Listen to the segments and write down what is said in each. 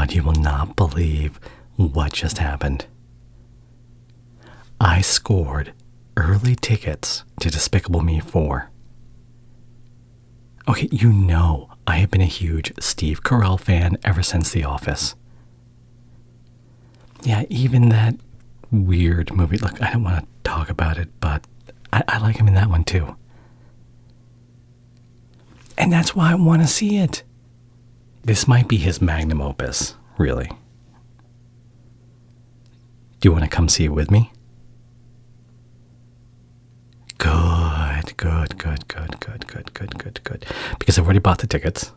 God, you will not believe what just happened. I scored early tickets to Despicable Me 4. Okay, you know I have been a huge Steve Carell fan ever since The Office. Yeah, even that weird movie. Look, I don't want to talk about it, but I like him in that one too. And that's why I want to see it. This might be his magnum opus, really. Do you want to come see it with me? Good. Because I've already bought the tickets.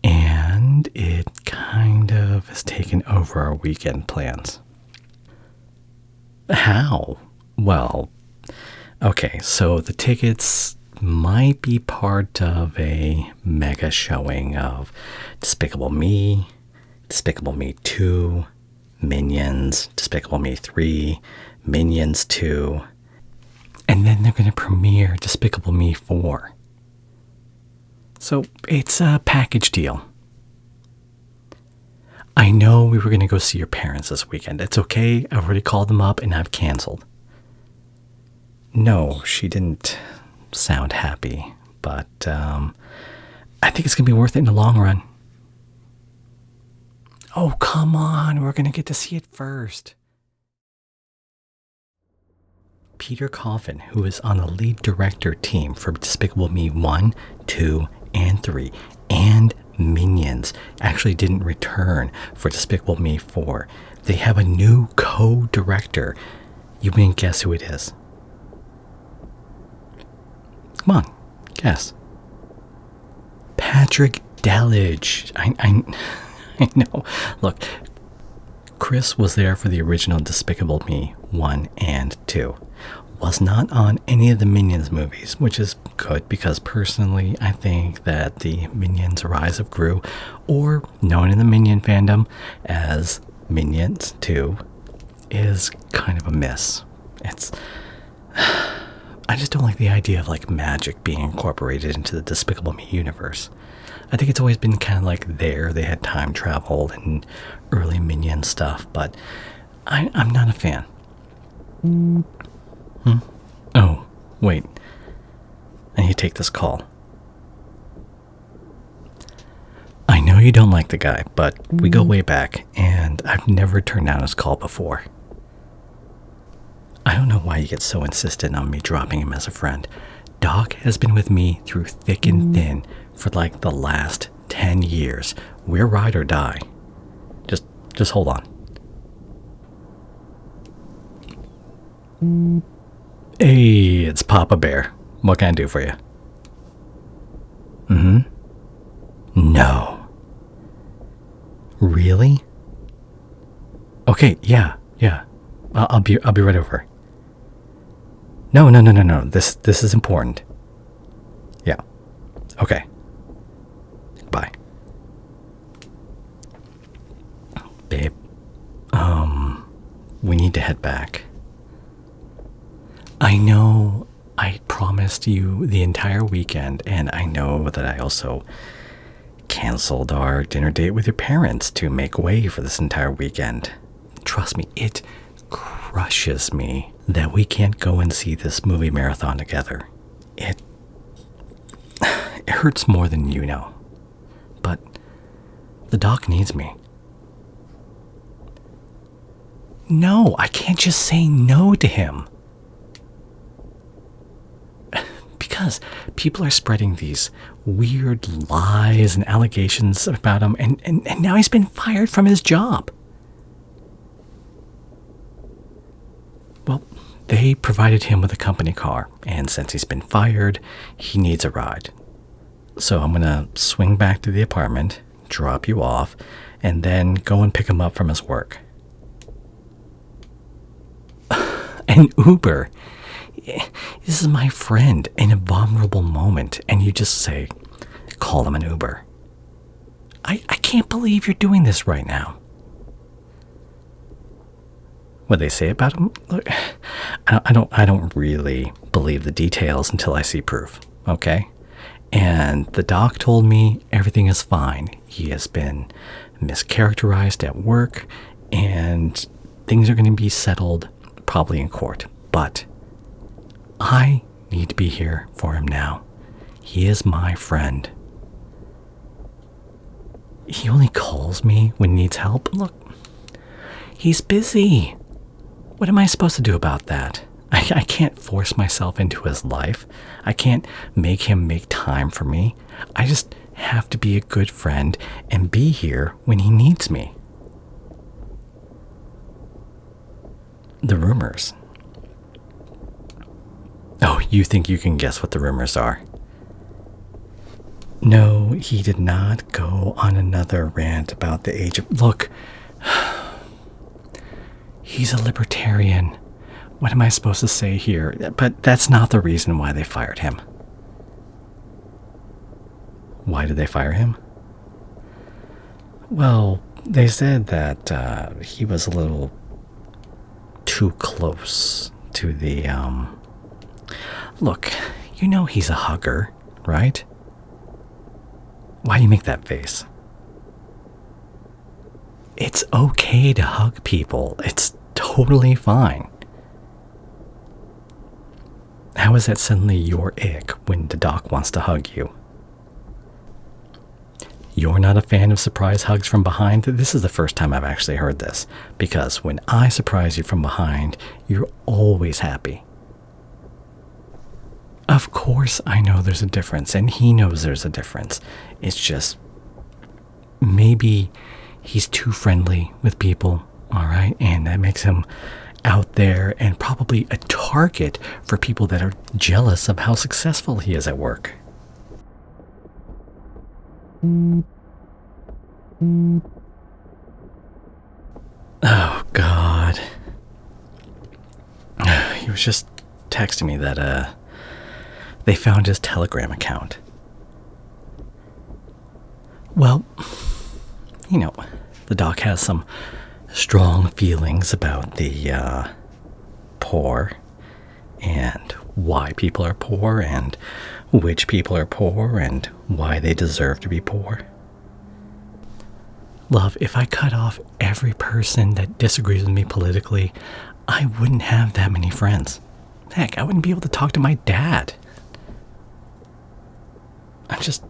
And it kind of has taken over our weekend plans. How? Well, okay, so the tickets might be part of a mega showing of Despicable Me 2, Minions, Despicable Me 3, Minions 2, and then they're going to premiere Despicable Me 4. So it's a package deal. I know we were going to go see your parents this weekend. It's okay. I've already called them up and I've canceled. No, she didn't sound happy, but I think it's going to be worth it in the long run. Oh, come on. We're going to get to see it first. Peter Coffin, who is on the lead director team for Despicable Me 1, 2, and 3, and Minions, actually didn't return for Despicable Me 4. They have a new co-director. You may guess who it is. Come on, guess. Patrick Delige. I know. Look, Chris was there for the original Despicable Me 1 and 2. Was not on any of the Minions movies, which is good because personally I think that the Minions Rise of Gru, or known in the Minion fandom as Minions 2, is kind of a miss. I just don't like the idea of like magic being incorporated into the Despicable Me universe. I think it's always been kind of like they had time travel and early Minion stuff, but I'm not a fan. Oh, wait. I need to take this call. I know you don't like the guy, but we go way back, and I've never turned down his call before. I don't know why you get so insistent on me dropping him as a friend. Doc has been with me through thick and thin for like the last 10 years. We're ride or die. Just hold on. Hey, it's Papa Bear. What can I do for you? No. Really? Okay, yeah. I'll be right over. No. This is important. Yeah. Okay. Bye. Babe, we need to head back. I know I promised you the entire weekend, and I know that I also canceled our dinner date with your parents to make way for this entire weekend. Trust me, it crushes me that we can't go and see this movie marathon together. It hurts more than you know. But the doc needs me. No, I can't just say no to him. Because people are spreading these weird lies and allegations about him, and now he's been fired from his job. Well, they provided him with a company car, and since he's been fired, he needs a ride. So I'm going to swing back to the apartment, drop you off, and then go and pick him up from his work. An Uber. This is my friend in a vulnerable moment, and you just say, call him an Uber. I can't believe you're doing this right now. What they say about him? Look, I don't really believe the details until I see proof, okay? And the doc told me everything is fine. He has been mischaracterized at work, and things are going to be settled probably in court. But I need to be here for him now. He is my friend. He only calls me when he needs help. Look, he's busy. What am I supposed to do about that? I can't force myself into his life. I can't make him make time for me. I just have to be a good friend and be here when he needs me. The rumors. Oh, you think you can guess what the rumors are? No, he did not go on another rant about the age of... Look, he's a libertarian. What am I supposed to say here? But that's not the reason why they fired him. Why did they fire him? Well, they said that he was a little too close to the... Look, you know he's a hugger, right? Why do you make that face? It's okay to hug people. It's totally fine. How is that suddenly your ick when the doc wants to hug you? You're not a fan of surprise hugs from behind? This is the first time I've actually heard this, because when I surprise you from behind, you're always happy. Of course I know there's a difference, and he knows there's a difference. It's just, maybe he's too friendly with people, all right? And that makes him out there and probably a target for people that are jealous of how successful he is at work. Oh, God. He was just texting me that, they found his Telegram account. Well, you know, the doc has some strong feelings about the poor and why people are poor and which people are poor and why they deserve to be poor. Love, if I cut off every person that disagrees with me politically, I wouldn't have that many friends. Heck, I wouldn't be able to talk to my dad. I'm just...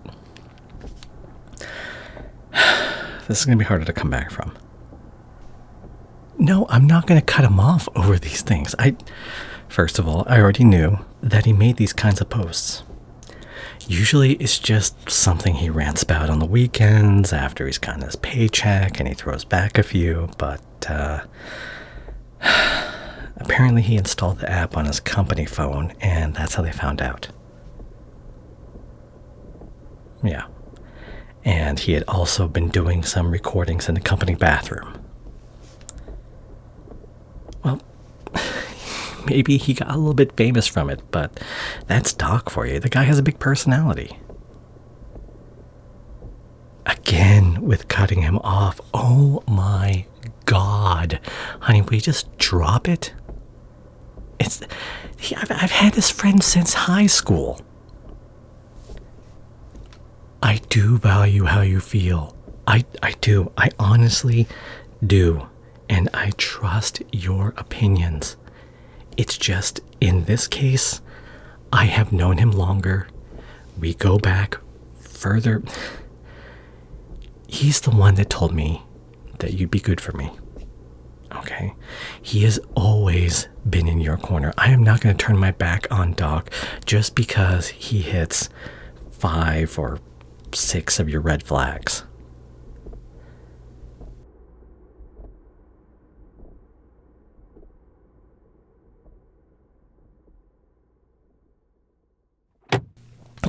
This is going to be harder to come back from. No, I'm not going to cut him off over these things. First of all, I already knew that he made these kinds of posts. Usually it's just something he rants about on the weekends after he's gotten his paycheck and he throws back a few, but apparently he installed the app on his company phone and that's how they found out. Yeah. And he had also been doing some recordings in the company bathroom. Well, maybe he got a little bit famous from it, but that's Doc for you. The guy has a big personality. Again, with cutting him off. Oh my God. Honey, will you just drop it? I've had this friend since high school. I do value how you feel. I do. I honestly do. And I trust your opinions. It's just, in this case, I have known him longer. We go back further. He's the one that told me that you'd be good for me. Okay? He has always been in your corner. I am not going to turn my back on Doc just because he hits 5 or 6 of your red flags.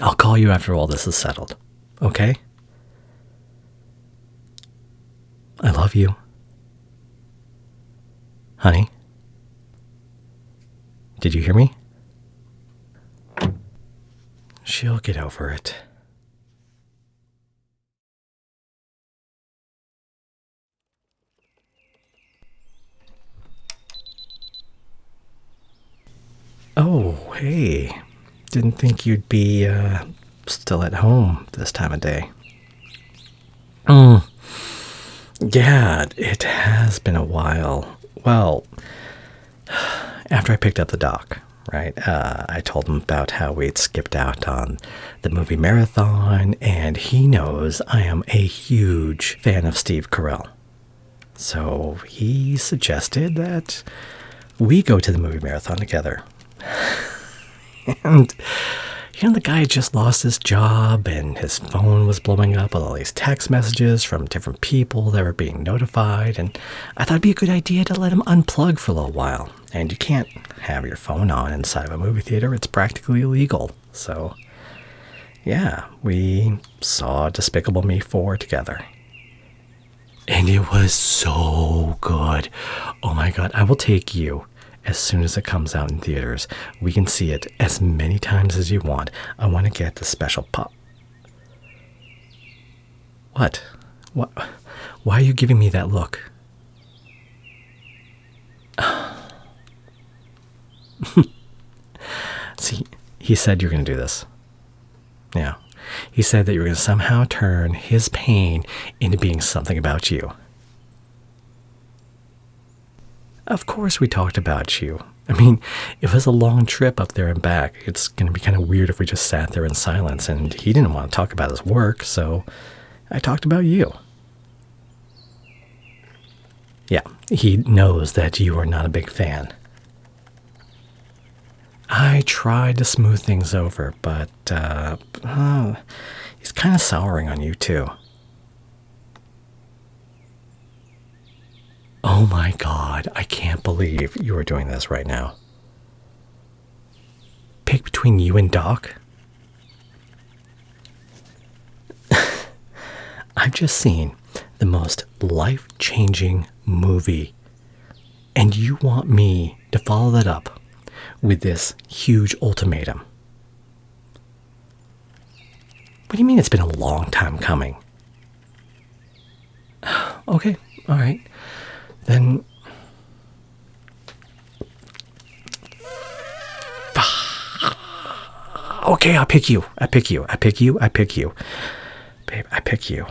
I'll call you after all this is settled, okay? I love you. Honey? Did you hear me? She'll get over it. Oh, hey. Didn't think you'd be still at home this time of day. Yeah, it has been a while. Well, after I picked up the doc, right, I told him about how we'd skipped out on the movie marathon, and he knows I am a huge fan of Steve Carell. So he suggested that we go to the movie marathon together. And, the guy had just lost his job, and his phone was blowing up with all these text messages from different people that were being notified. And I thought it'd be a good idea to let him unplug for a little while. And you can't have your phone on inside of a movie theater, it's practically illegal. So, yeah, we saw Despicable Me 4 together. And it was so good. Oh my God, I will take you as soon as it comes out in theaters. We can see it as many times as you want. I want to get the special pop. What? What? Why are you giving me that look? See, he said you're going to do this. Yeah. He said that you're going to somehow turn his pain into being something about you. Of course we talked about you. I mean, it was a long trip up there and back. It's going to be kind of weird if we just sat there in silence, and he didn't want to talk about his work, so I talked about you. Yeah, he knows that you are not a big fan. I tried to smooth things over, but he's kind of souring on you too. Oh my God, I can't believe you are doing this right now. Pick between you and Doc? I've just seen the most life-changing movie, and you want me to follow that up with this huge ultimatum? What do you mean it's been a long time coming? Okay, all right. Then okay, I'll pick you. I pick you. Babe, I pick you.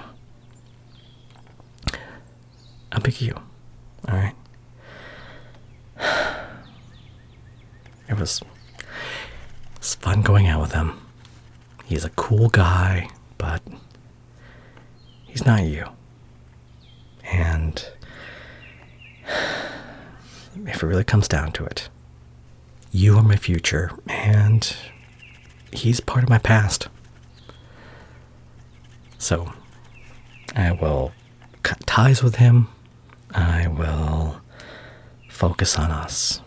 I'll pick you. All right. It was fun going out with him. He's a cool guy, but he's not you. And if it really comes down to it, you are my future, and he's part of my past. So I will cut ties with him. I will focus on us.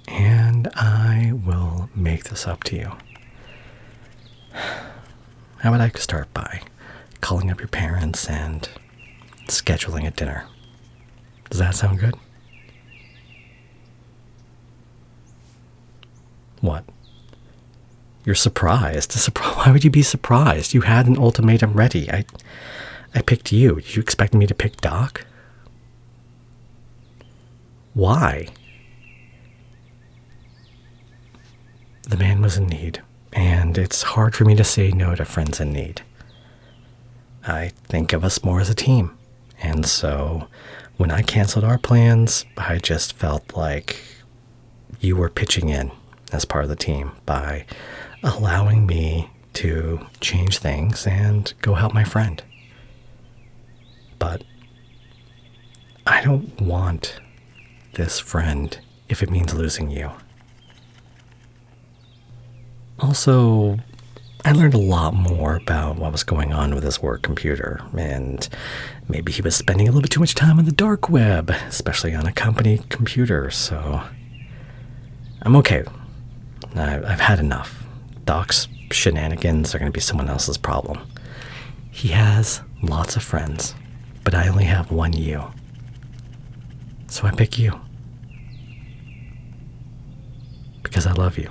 And I will make this up to you. How would I start by calling up your parents and scheduling a dinner? Does that sound good? What? You're surprised. Why would you be surprised? You had an ultimatum ready. I picked you. Did you expect me to pick Doc? Why? The man was in need, and it's hard for me to say no to friends in need. I think of us more as a team, and so when I canceled our plans, I just felt like you were pitching in as part of the team by allowing me to change things and go help my friend. But I don't want this friend if it means losing you. Also, I learned a lot more about what was going on with his work computer, and maybe he was spending a little bit too much time on the dark web, especially on a company computer, so I'm okay. I've had enough. Doc's shenanigans are going to be someone else's problem. He has lots of friends, but I only have one you. So I pick you. Because I love you.